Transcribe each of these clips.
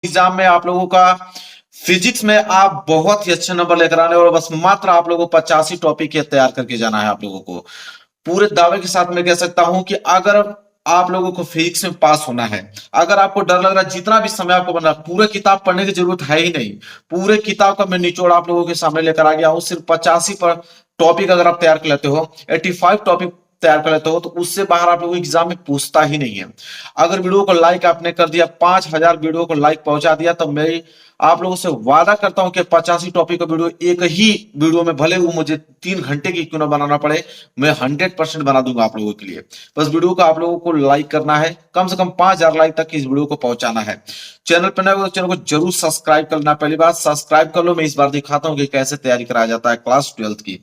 Exam में आप लोगों का फिजिक्स में आप बहुत ही अच्छे नंबर लेकर आने और बस मात्र आप लोगों को 85 टॉपिक तैयार करके जाना है आप लोगों को। पूरे दावे के साथ मैं कह सकता हूं कि अगर आप लोगों को फिजिक्स में पास होना है, अगर आपको डर लग रहा है, जितना भी समय आपको बनना है, पूरे किताब पढ़ने की जरूरत है ही नहीं। पूरे किताब का मैं निचोड़ आप लोगों के सामने लेकर आ गया हूं। सिर्फ 85 पर टॉपिक अगर आप तैयार कर लेते हो, 85 टॉपिक तैयार कर लेते हो, तो उससे बाहर आप लोगों को एग्जाम में पूछता ही नहीं है। अगर वीडियो को लाइक आपने कर दिया, 5000 वीडियो को लाइक पहुंचा दिया, तो मैं आप लोगों से वादा करता हूं कि 85 टॉपिक का वीडियो एक ही वीडियो में, भले वो मुझे 3 घंटे की क्यों ना बनाना पड़े, मैं 100% बना दूंगा आप लोगों के लिए। बस वीडियो को आप लोगों को लाइक करना है, कम से कम 5000 लाइक तक इस वीडियो को पहुंचाना है। चैनल पर नए हो तो चैनल को जरूर सब्सक्राइब करना। पहली बात सब्सक्राइब कर लो। मैं इस बार दिखाता हूं कि कैसे तैयारी कराया जाता है क्लास 12th की।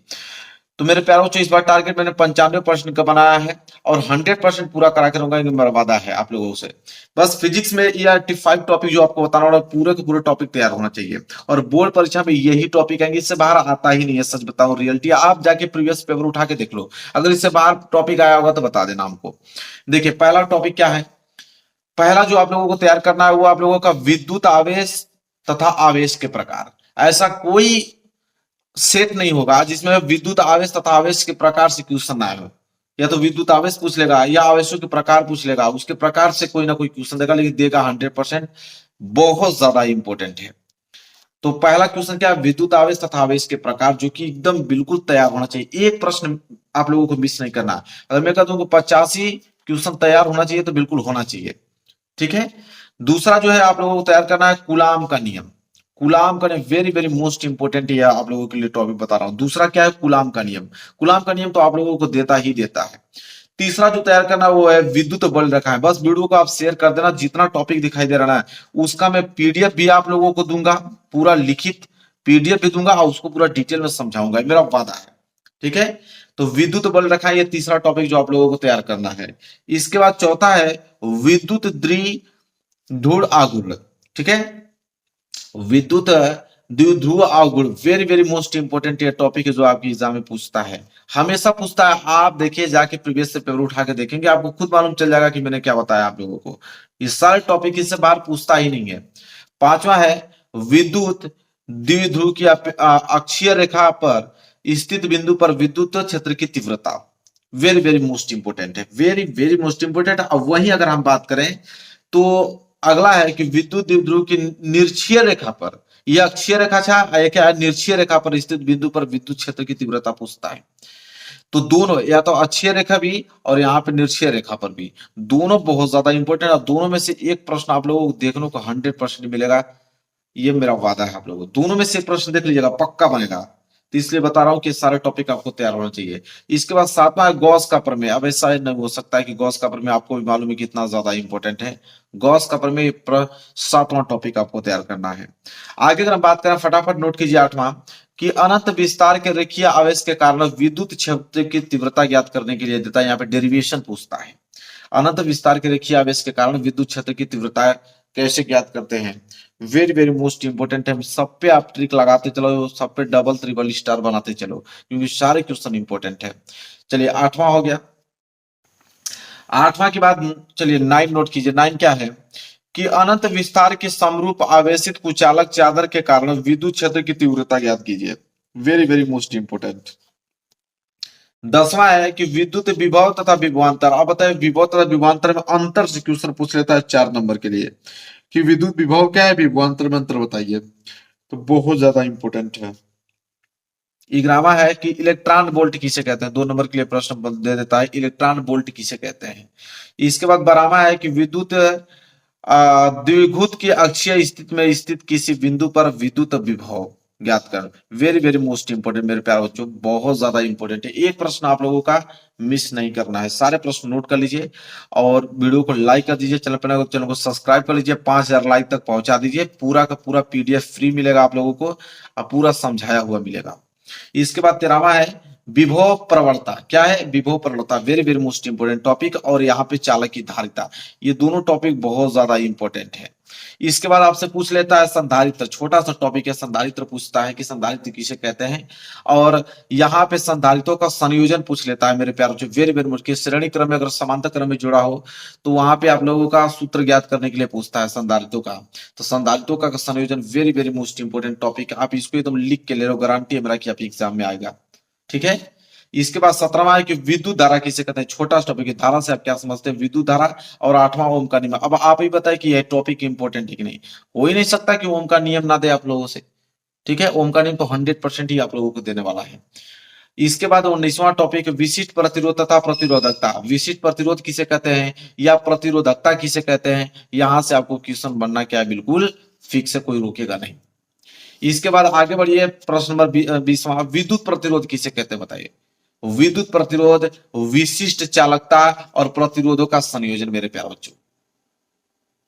तो मेरे प्यारों बच्चों, इस बार टारगेट मैंने 95% का बनाया है और 100% पूरा करा के रहूंगा, मेरा वादा है आप लोगों से। बस फिजिक्स में ये 85 टॉपिक जो आपको बताना होगा, पूरे के पूरे टॉपिक तैयार होना चाहिए। और बोर्ड परीक्षा में यही टॉपिक आएंगे, इससे बाहर आता ही नहीं है। सच बताऊं, रियलिटी, आप जाके प्रीवियस पेपर उठा के देख लो, अगर इससे बाहर टॉपिक आया होगा तो बता देना हमको। देखिए पहला टॉपिक क्या है। पहला जो आप लोगों को तैयार करना है वो आप लोगों का विद्युत आवेश तथा आवेश के प्रकार। ऐसा कोई सेट नहीं होगा जिसमें विद्युत आवेश तथा आवेश के प्रकार से क्वेश्चन आए हो। या तो विद्युत आवेश पूछ लेगा या आवेशों के प्रकार पूछ लेगा, उसके प्रकार से कोई ना कोई क्वेश्चन देगा, लेकिन देगा 100%। बहुत ज्यादा इंपॉर्टेंट है। तो पहला क्वेश्चन क्या है, विद्युत आवेश तथा आवेश के प्रकार, जो कि एकदम बिल्कुल तैयार होना चाहिए। एक प्रश्न आप लोगों को मिस नहीं करना। अगर मैं कहता हूं कि 85 क्वेश्चन तैयार होना चाहिए, तो बिल्कुल होना चाहिए। ठीक है। दूसरा जो है आप लोगों को तैयार करना है कूलाम का नियम। कूलाम का नियम वेरी वेरी मोस्ट इंपोर्टेंट है, आप लोगों के लिए टॉपिक बता रहा हूं। दूसरा क्या है, कूलाम का नियम। कूलाम का नियम तो आप लोगों को देता ही देता है। तीसरा जो तैयार करना है वो है विद्युत बल रखा है। बस वीडियो को आप शेयर कर देना, जितना टॉपिक दिखाई दे रहा है उसका मैं पीडीएफ भी आप लोगों को दूंगा, पूरा लिखित पीडीएफ भी दूंगा और उसको पूरा डिटेल में समझाऊंगा, मेरा वादा है। ठीक है। तो विद्युत बल रखा है, ये तीसरा टॉपिक जो आप लोगों को तैयार करना है। इसके बाद चौथा है विद्युत द्विध्रुव आघूर्ण। ठीक है। विद्युत द्विध्रुव आघूर्ण वेरी वेरी मोस्ट इंपोर्टेंट ये टॉपिक है, जो आपके एग्जाम में पूछता है, हमेशा पूछता है। आप देखिए जाके प्रीवियस से पेपर उठा के देखेंगे, आपको खुद मालूम चल जाएगा कि मैंने क्या बताया आप लोगों को। ये सारे टॉपिक इससे बाहर पूछता ही नहीं है। पांचवा है विद्युत द्विध्रुव की अक्षीय रेखा पर स्थित बिंदु पर विद्युत क्षेत्र की तीव्रता। वेरी वेरी मोस्ट इंपोर्टेंट है, वेरी वेरी मोस्ट इंपोर्टेंट। अब वही अगर हम बात करें तो अगला है कि विद्युत द्विध्रुव की निरक्षीय रेखा पर, यह अक्षीय रेखा था, क्या है, निरक्षीय रेखा पर स्थित बिंदु पर विद्युत क्षेत्र की तीव्रता पूछता है। तो दोनों, या तो अक्षीय रेखा भी और यहाँ पे निरक्षीय रेखा पर भी, दोनों बहुत ज्यादा इंपॉर्टेंट है। दोनों में से एक प्रश्न आप लोगों को देखने को 100% मिलेगा, ये मेरा वादा है। आप लोगों को दोनों में से एक प्रश्न देख लीजिएगा, पक्का बनेगा। तो इसलिए बता रहा हूं कि सारे टॉपिक आपको तैयार होना चाहिए। इसके बाद सातवां है गॉस का प्रमेय। अब ऐसा नहीं हो सकता है कि गॉस का प्रमेय आपको भी मालूम है कितना ज्यादा इंपॉर्टेंट है। गॉस का प्रमेय सातवां टॉपिक आपको तैयार करना है। आगे अगर हम बात करें, फटाफट नोट कीजिए आठवां, कि अनंत विस्तार के रेखीय आवेश के कारण विद्युत क्षेत्र की तीव्रता ज्ञात करने के लिए देता है। यहाँ पे डेरिवेशन पूछता है। अनंत विस्तार के रेखीय आवेश के कारण विद्युत क्षेत्र की तीव्रता कैसे ज्ञात करते हैं। वेरी वेरी मोस्ट इंपोर्टेंट है। सब पे आप ट्रिक लगाते चलो, सब पे डबल ट्रिपल स्टार बनाते चलो, क्योंकि सारे क्वेश्चन इंपोर्टेंट है। चलिए आठवां हो गया। आठवां के बाद चलिए 9 नोट कीजिए। 9 क्या है, कि अनंत विस्तार के समरूप आवेशित कुचालक चादर के कारण विद्युत क्षेत्र की तीव्रता ज्ञात कीजिए। Very very most important. 10वां है कि विद्युत विभव तथा विभवांतर। अब बताइए विभव तथा विभवांतर में अंतर से क्वेश्चन पूछ लेता है 4 नंबर के लिए, कि विद्युत विभव क्या है, विभवांतर में अंतर बताइए। तो बहुत ज्यादा इंपॉर्टेंट है। 11वां है कि इलेक्ट्रॉन वोल्ट किसे कहते हैं। 2 नंबर के लिए प्रश्न दे देता है, इलेक्ट्रॉन वोल्ट किसे कहते हैं। इसके बाद 12वां है कि विद्युत द्विघुत की अक्षीय स्थिति में स्थित किसी बिंदु पर विद्युत विभव ज्ञात कर। वेरी वेरी मोस्ट इंपोर्टेंट मेरे प्यारे बच्चों, बहुत ज्यादा इंपोर्टेंट है। एक प्रश्न आप लोगों का मिस नहीं करना है, सारे प्रश्न नोट कर लीजिए और वीडियो को लाइक कर दीजिए, चैनल को सब्सक्राइब कर लीजिए, 5000 लाइक तक पहुंचा दीजिए। पूरा का पूरा पीडीएफ फ्री मिलेगा आप लोगों को और पूरा समझाया हुआ मिलेगा। इसके बाद 13वां है विभव प्रवणता। क्या है, विभव प्रवणता very very most important topic. और यहाँ पे चालक की धारिता, ये दोनों टॉपिक बहुत ज्यादा इंपॉर्टेंट है। इसके बाद आपसे पूछ लेता है संधारित्र, छोटा सा टॉपिक है, संधारित्र पूछता है कि संधारित्र किसे कहते हैं। और यहाँ पे संधारित्रों का संयोजन पूछ लेता है मेरे प्यारों से, वेरी वेरी मुश्किल, श्रेणी क्रम में अगर समांतर क्रम में जुड़ा हो तो वहां पे आप लोगों का सूत्र ज्ञात करने के लिए पूछता है संधारित्रों का। तो संधारित्रों का संयोजन very very most important topic, आप इसको एकदम लिख के ले लो, गारंटी है मेरा कि आपके एग्जाम में आएगा। ठीक है, इसके बाद 17वां है कि विद्युत धारा किसे कहते हैं, छोटा टॉपिक है, धारा से आप क्या समझते हैं, विद्युत धारा। और 8वां ओम का नियम। अब आप ही बताएं कि यह टॉपिक इंपॉर्टेंट है कि नहीं, हो ही नहीं सकता कि ओम का नियम ना दे आप लोगों से। ठीक है, ओम का नियम तो 100% ही आप लोगों को देने वाला है। इसके बाद 19वां टॉपिक विशिष्ट प्रतिरोध तथा प्रतिरोधकता। विशिष्ट प्रतिरोध किसे कहते हैं या प्रतिरोधकता किसे कहते हैं, यहां से आपको क्वेश्चन बनना क्या है, बिल्कुल फिक्स है, कोई रोकेगा नहीं। इसके बाद आगे बढ़िए, प्रश्न नंबर 20वां, विद्युत प्रतिरोध किसे कहते हैं बताइए। विद्युत प्रतिरोध विशिष्ट चालकता और प्रतिरोधों का संयोजन मेरे प्यारे बच्चों।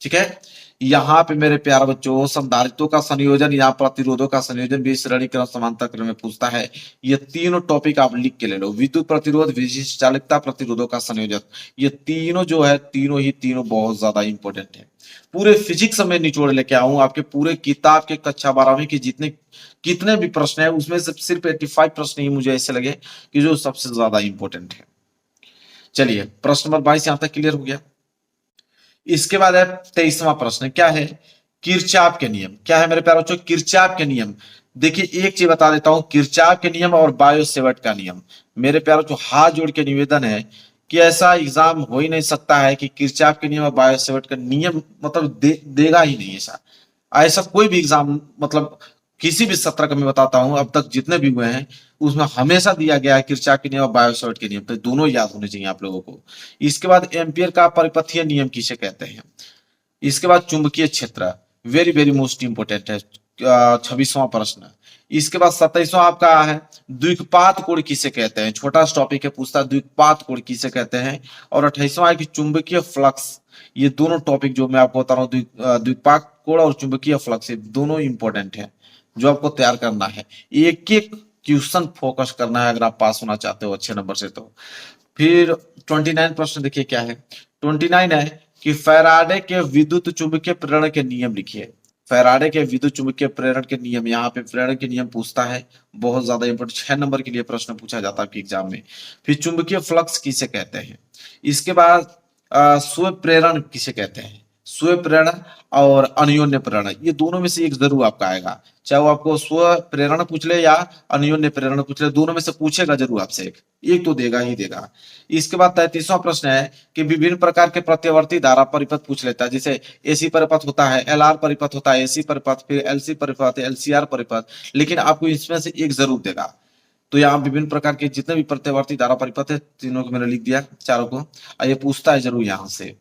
ठीक है, यहाँ पे मेरे प्यारे बच्चों संधारित्रों का संयोजन या प्रतिरोधों का संयोजन भी श्रेणी क्रम समांतर क्रम में पूछता है। ये तीनों टॉपिक आप लिख के ले लो, विद्युत प्रतिरोध, विशिष्ट चालकता, प्रतिरोधों का संयोजन। ये तीनों जो है तीनों बहुत ज्यादा इंपॉर्टेंट है। पूरे फिजिक्स में निचोड़ लेके आऊं आपके पूरे किताब के कक्षा 12वीं के जितने कितने भी प्रश्न है उसमें से सिर्फ 85 प्रश्न ही मुझे ऐसे लगे कि जो सबसे ज्यादा इंपॉर्टेंट है। चलिए, प्रश्न नंबर 22 यहां तक क्लियर हो गया। इसके बाद है 23वां प्रश्न, क्या है, किरचॉफ के नियम। क्या है मेरे प्यारे बच्चों, किरचॉफ के नियम। देखिए एक चीज बता देता हूं, किरचॉफ के नियम और बायो-सेवर्ट का नियम। मेरे प्यारे बच्चों हाथ जोड़ के निवेदन है कि ऐसा एग्जाम हो ही नहीं सकता है कि किरचॉफ के नियम और बायो-सेवर्ट का नियम मतलब देगा ही नहीं। ऐसा ऐसा कोई भी एग्जाम मतलब किसी भी सत्र का मैं बताता हूं अब तक जितने भी हुए हैं उसमें हमेशा दिया गया है किरचॉफ के नियम और बायो-सेवर्ट के नियम, तो दोनों याद होने चाहिए आप लोगों को। इसके बाद एम्पियर का परिपथीय नियम किसे कहते हैं। इसके बाद चुंबकीय क्षेत्र, वेरी वेरी मोस्ट इंपोर्टेंट है, 26वां प्रश्न। इसके बाद 27वां आपका है द्विघात कोण किसे कहते हैं, छोटा टॉपिक है, पूछता है द्विघात कोण किसे कहते हैं। और 28वां है कि चुंबकीय फ्लक्स। ये दोनों टॉपिक जो मैं आपको बता रहा हूँ, द्विघात कोण और चुंबकीय फ्लक्स, ये दोनों इंपॉर्टेंट है जो आपको तैयार करना है। एक एक क्वेश्चन फोकस करना है अगर आप पास होना चाहते हो अच्छे नंबर से। तो फिर 29 प्रश्न देखिए क्या है, 29 है कि फैराडे के विद्युत चुंबकीय प्रेरण के नियम लिखिए। फैराडे के विद्युत चुंबकीय प्रेरण के नियम, यहाँ पे प्रेरण के नियम पूछता है, बहुत ज्यादा इंपॉर्टेंट, 6 नंबर के लिए प्रश्न पूछा जाता है आपके एग्जाम में। फिर चुंबकीय फ्लक्स किसे कहते हैं। इसके बाद स्व प्रेरण किसे कहते हैं, स्व प्रेरण और अन्योन्य प्रेरण, ये दोनों में से एक जरूर आपका आएगा, चाहे वो आपको स्व प्रेरण पूछ ले या अन्योन्य प्रेरण पूछ ले, दोनों में से पूछेगा जरूर आपसे, एक तो देगा ही देगा। इसके बाद 33वां प्रश्न है कि विभिन्न प्रकार के प्रत्यावर्ती धारा परिपथ पूछ लेता है, जैसे एसी परिपथ होता है, एलआर परिपथ होता है, एसी परिपथ, फिर एलसी परिपथ, एलसीआर परिपथ, लेकिन आपको इसमें से एक जरूर देगा। तो यहाँ विभिन्न प्रकार के जितने भी प्रत्यावर्ती धारा परिपथ है तीनों को मैंने लिख दिया, चारों को, और ये पूछता है जरूर यहाँ से,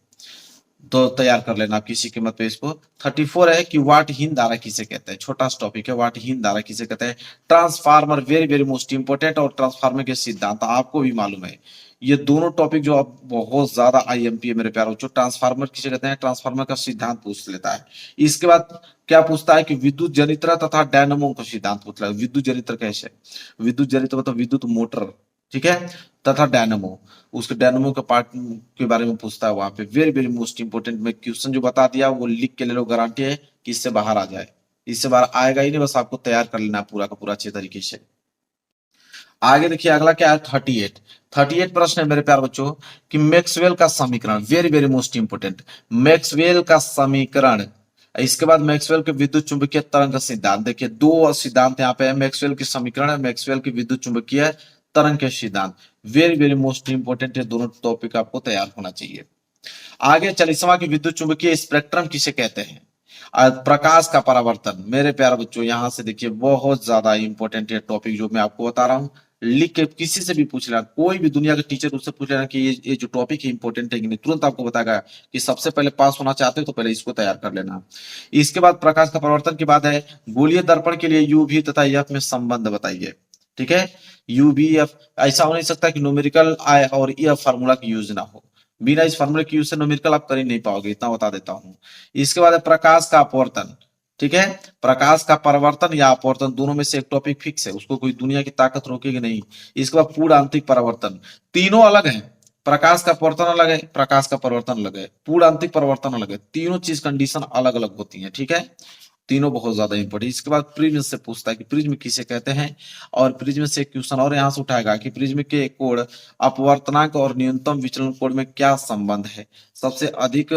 तो तैयार कर लेना आप किसी कीमत पे इसको। 34 है कि वाटहीन धारा किसे कहते हैं, छोटा टॉपिक है, वाटहीन धारा किसे कहते हैं। Transformer, very very most important, और ट्रांसफार्मर के सिद्धांत आपको भी मालूम है। ये दोनों टॉपिक जो अब बहुत ज्यादा आईएमपी है मेरे प्यारे बच्चों। ट्रांसफार्मर किसे कहते हैं, ट्रांसफार्मर का सिद्धांत पूछ लेता है। इसके बाद क्या पूछता है कि विद्युत जनित्र तथा डायनमो का सिद्धांत पूछता है। विद्युत जनित्र कैसे, विद्युत जनित्र मतलब विद्युत मोटर, ठीक है, तथा डायनमो, उसके डायनमो के पार्ट के बारे में पूछता है वहां पे, वेरी वेरी मोस्ट इंपोर्टेंट। मैं क्वेश्चन जो बता दिया वो लिख के ले लो, गारंटी है कि इससे बाहर आ जाए, इससे बाहर आएगा ही नहीं, बस आपको तैयार कर लेना पूरा का पूरा अच्छे तरीके से। आगे देखिए अगला क्या है, 38 प्रश्न है मेरे प्यारे बच्चों कि मैक्सवेल का समीकरण, very very most important, Maxwell का समीकरण। इसके बाद मैक्सवेल के विद्युत चुंबकीय तरंग का सिद्धांत, देखिए दो सिद्धांत यहाँ पे है, मैक्सवेल के समीकरण, मैक्सवेल के विद्युत चुंबकीय तरंग के सिद्धांत, वेरी वेरी मोस्ट इंपोर्टेंट है, दोनों टॉपिक आपको तैयार होना चाहिए। आगे 40वां की विद्युत चुंबकीय स्पेक्ट्रम किसे कहते हैं। प्रकाश का परावर्तन, मेरे प्यारे बच्चों यहां से देखिए बहुत ज्यादा इंपॉर्टेंट है टॉपिक जो मैं आपको बता रहा हूँ, लिख के किसी से भी पूछ लेना, कोई भी दुनिया के टीचर उससे पूछ लेना कि ये जो टॉपिक है इंपॉर्टेंट है कि नहीं, तुरंत आपको बताएगा कि सबसे पहले पास होना चाहते हो तो पहले इसको तैयार कर लेना। इसके बाद प्रकाश का परावर्तन के बाद है गोलीय दर्पण के लिए यूवी तथा एफ में संबंध बताइए। ठीक है, यूवी एफ, ऐसा हो नहीं सकता कि न्यूमेरिकल आए और यह फार्मूला की यूज ना हो, बिना इस फार्मूले की यूज से न्यूमेरिकल आप कर ही नहीं पाओगे, इतना बता देता हूं। इसके बाद है प्रकाश का अपवर्तन, ठीक है, प्रकाश का परावर्तन या अपवर्तन दोनों में से एक टॉपिक फिक्स है, उसको कोई दुनिया की ताकत रोकेगी नहीं। इसके बाद पूर्ण आंतरिक परावर्तन, तीनों अलग हैं, प्रकाश का परिवर्तन अलग है, प्रकाश का परिवर्तन अलग है, पूर्ण आंतरिक परिवर्तन अलग है, तीनों चीज कंडीशन अलग अलग होती है, ठीक है। तीनों बहुत ज्यादा इंपॉर्टेंट। इसके बाद प्रिज्म से पूछता है कि प्रिज्म किसे कहते हैं, और प्रिज्म से क्वेश्चन और यहाँ से उठाएगा कि प्रिज्म के कोण अपवर्तनांक और न्यूनतम विचलन कोण में क्या संबंध है। सबसे अधिक